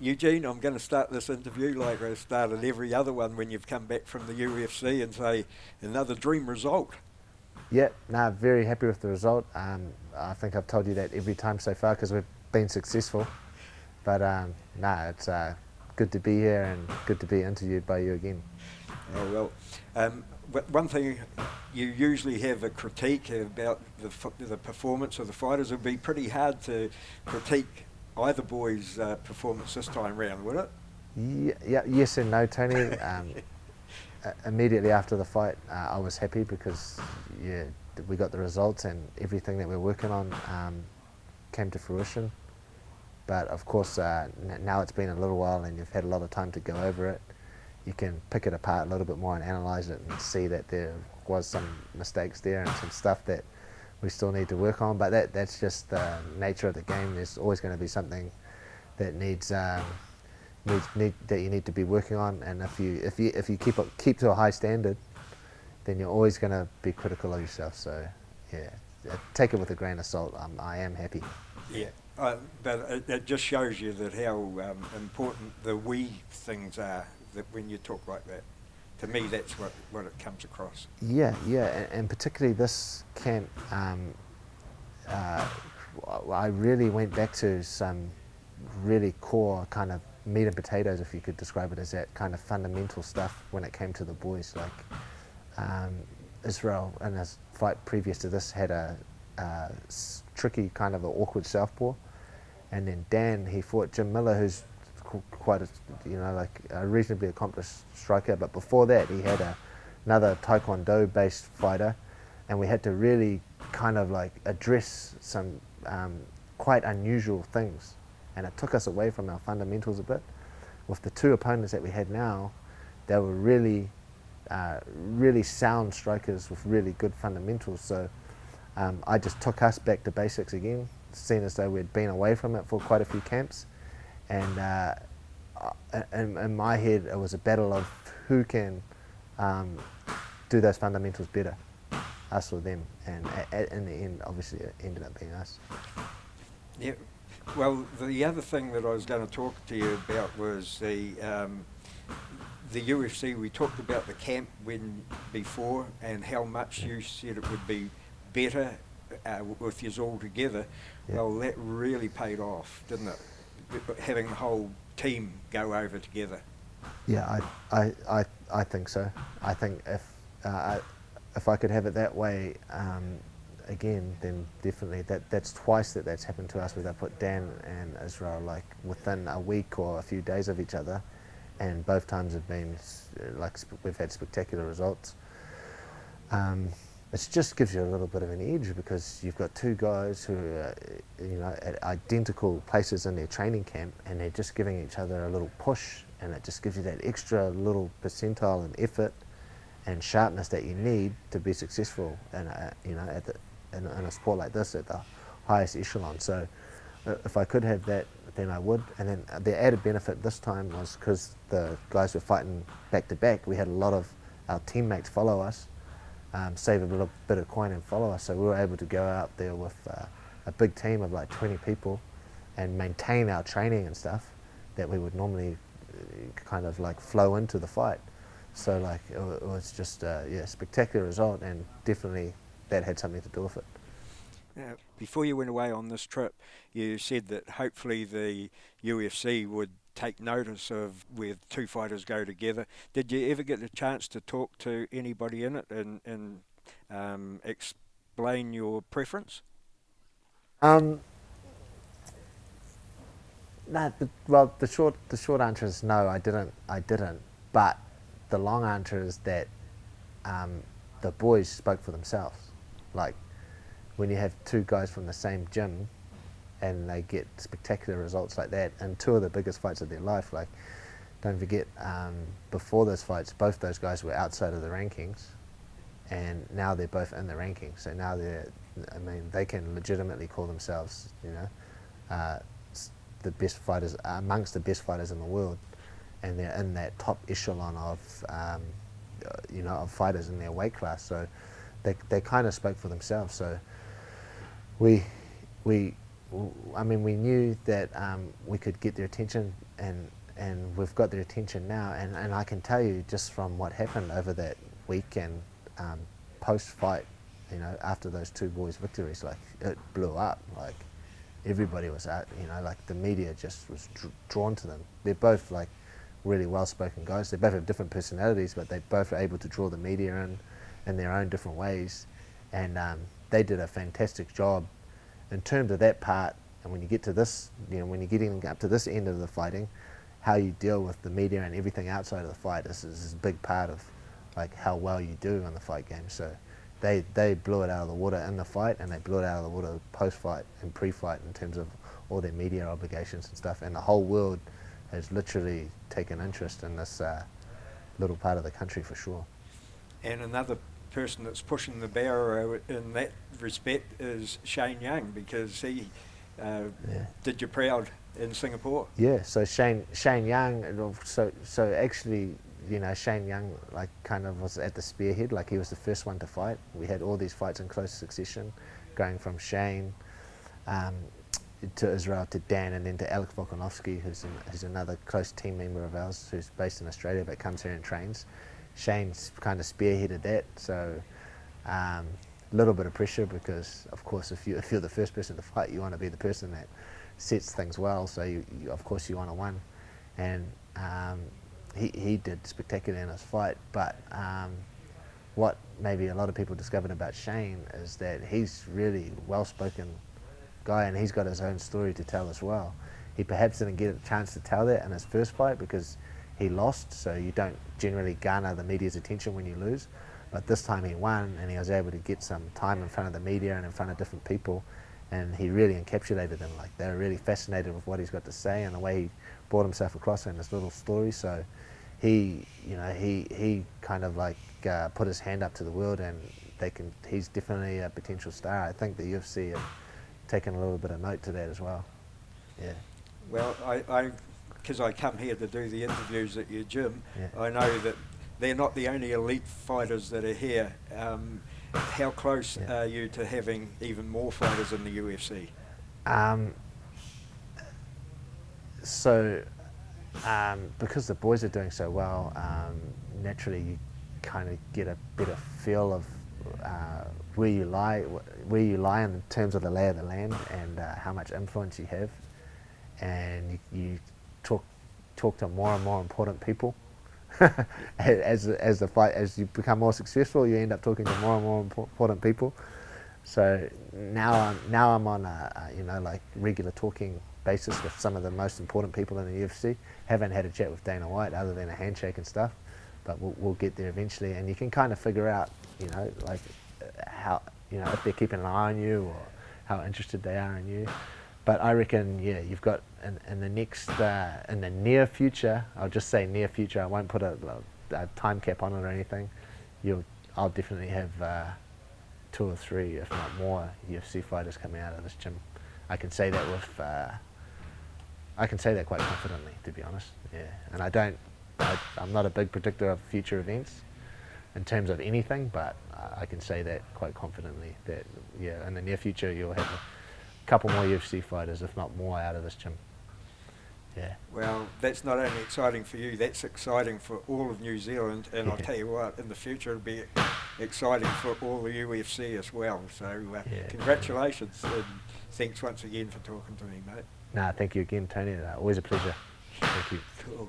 Eugene, I'm going to start this interview like I started every other one when you've come back from the UFC and say, another dream result. Yeah, no, very happy with the result. I think I've told you that every time so far because we've been successful. But no, it's good to be here and good to be interviewed by you again. Oh, well, one thing you usually have a critique about the performance of the fighters. It would be pretty hard to critique either boy's performance this time round, would it? Yeah, yes and no, Tony. Immediately after the fight, I was happy because yeah, we got the results and everything that we're working on came to fruition. But of course, now it's been a little while and you've had a lot of time to go over it. You can pick it apart a little bit more and analyse it and see that there was some mistakes there and some stuff that we still need to work on. But that's just the nature of the game. There's always going to be something that needs that you need to be working on. And if you keep to a high standard, then you're always going to be critical of yourself. So yeah, take it with a grain of salt. I am happy. Yeah, but it just shows you that how important the we things are. That when you talk like that, to me, that's what it comes across. Yeah, and particularly this camp, I really went back to some really core kind of meat and potatoes, if you could describe it as that kind of fundamental stuff when it came to the boys. Like Israel in his fight previous to this had a tricky kind of an awkward southpaw, and then Dan, he fought Jim Miller, who's quite a reasonably accomplished striker, but before that he had another taekwondo based fighter, and we had to really kind of like address some quite unusual things, and it took us away from our fundamentals a bit. With the two opponents that we had now, they were really sound strikers with really good fundamentals, so I just took us back to basics again, seeing as though we'd been away from it for quite a few camps. And in my head, it was a battle of who can do those fundamentals better, us or them. And in the end, obviously, it ended up being us. Yeah. Well, the other thing that I was going to talk to you about was the UFC. We talked about the camp before and how much you said it would be better with yous all together. Yeah. Well, that really paid off, didn't it? Having the whole team go over together. Yeah, I think so. I think if I could have it that way again, then definitely that's twice that's happened to us, where they put Dan and Israel like within a week or a few days of each other, and both times have been like we've had spectacular results. It just gives you a little bit of an edge because you've got two guys who are, at identical places in their training camp, and they're just giving each other a little push, and it just gives you that extra little percentile and effort and sharpness that you need to be successful in a sport like this at the highest echelon. So if I could have that, then I would. And then the added benefit this time was because the guys were fighting back to back, we had a lot of our teammates follow us. Save a little bit of coin and follow us, so we were able to go out there with a big team of like 20 people and maintain our training and stuff that we would normally kind of like flow into the fight. So like it was just a spectacular result, and definitely that had something to do with it. Before you went away on this trip, you said that hopefully the UFC would take notice of where two fighters go together. Did you ever get the chance to talk to anybody in it and explain your preference? No, well, the short answer is no, I didn't. But the long answer is that the boys spoke for themselves. Like when you have two guys from the same gym and they get spectacular results like that in two of the biggest fights of their life. Like, don't forget, before those fights, both those guys were outside of the rankings, and now they're both in the rankings. So now they can legitimately call themselves, the best fighters, amongst the best fighters in the world, and they're in that top echelon of, of fighters in their weight class. So they kind of spoke for themselves. So we I mean, we knew that we could get their attention, and we've got their attention now. And I can tell you, just from what happened over that week and post-fight, you know, after those two boys' victories, like, it blew up. Like, everybody was out, you know, like the media just was drawn to them. They're both like really well-spoken guys. They both have different personalities, but they both are able to draw the media in their own different ways. And they did a fantastic job in terms of that part. And when you get to this, you know, when you're getting up to this end of the fighting, how you deal with the media and everything outside of the fight is a big part of like how well you do on the fight game. So they blew it out of the water in the fight, and they blew it out of the water post-fight and pre-fight in terms of all their media obligations and stuff. And the whole world has literally taken interest in this little part of the country for sure. And another person that's pushing the barrow in that respect is Shane Young, because he did you proud in Singapore. Yeah, so Shane Young, so actually, you know, Shane Young like kind of was at the spearhead, like he was the first one to fight. We had all these fights in close succession, going from Shane to Israel to Dan, and then to Alex Volkanovski, who's another close team member of ours, who's based in Australia but comes here and trains. Shane's kind of spearheaded that, so a little bit of pressure, because of course if you're the first person to fight, you want to be the person that sets things well, so you of course you want to win. And he did spectacular in his fight, but what maybe a lot of people discovered about Shane is that he's really well-spoken guy, and he's got his own story to tell as well. He perhaps didn't get a chance to tell that in his first fight because he lost, so you don't generally garner the media's attention when you lose. But this time he won, and he was able to get some time in front of the media and in front of different people, and he really encapsulated them. Like, they were really fascinated with what he's got to say and the way he brought himself across in this little story. So he kind of like put his hand up to the world, and he's definitely a potential star. I think the UFC have taken a little bit of note to that as well. Yeah. Well, because I come here to do the interviews at your gym, Yeah. I know that they're not the only elite fighters that are here. How close are you to having even more fighters in the UFC? Because the boys are doing so well, naturally you kind of get a better feel of where you lie in terms of the lay of the land, and how much influence you have, and you talk to more and more important people. as you become more successful, you end up talking to more and more important people. So now I'm on a like regular talking basis with some of the most important people in the UFC. Haven't had a chat with Dana White other than a handshake and stuff, but we'll get there eventually. And you can kind of figure out, like how, if they're keeping an eye on you, or how interested they are in you. But I reckon, yeah, you've got in the near future, I'll just say near future, I won't put a time cap on it or anything, I'll definitely have 2 or 3, if not more, UFC fighters coming out of this gym. I can say that quite confidently, to be honest. Yeah, and I'm not a big predictor of future events in terms of anything, but I can say that quite confidently that, yeah, in the near future you'll have a couple more UFC fighters, if not more, out of this gym. Yeah. Well, that's not only exciting for you, that's exciting for all of New Zealand, and I'll tell you what, in the future it'll be exciting for all the UFC as well. So congratulations, and thanks once again for talking to me, mate. Thank you again, Tony. Always a pleasure. Thank you. Cool.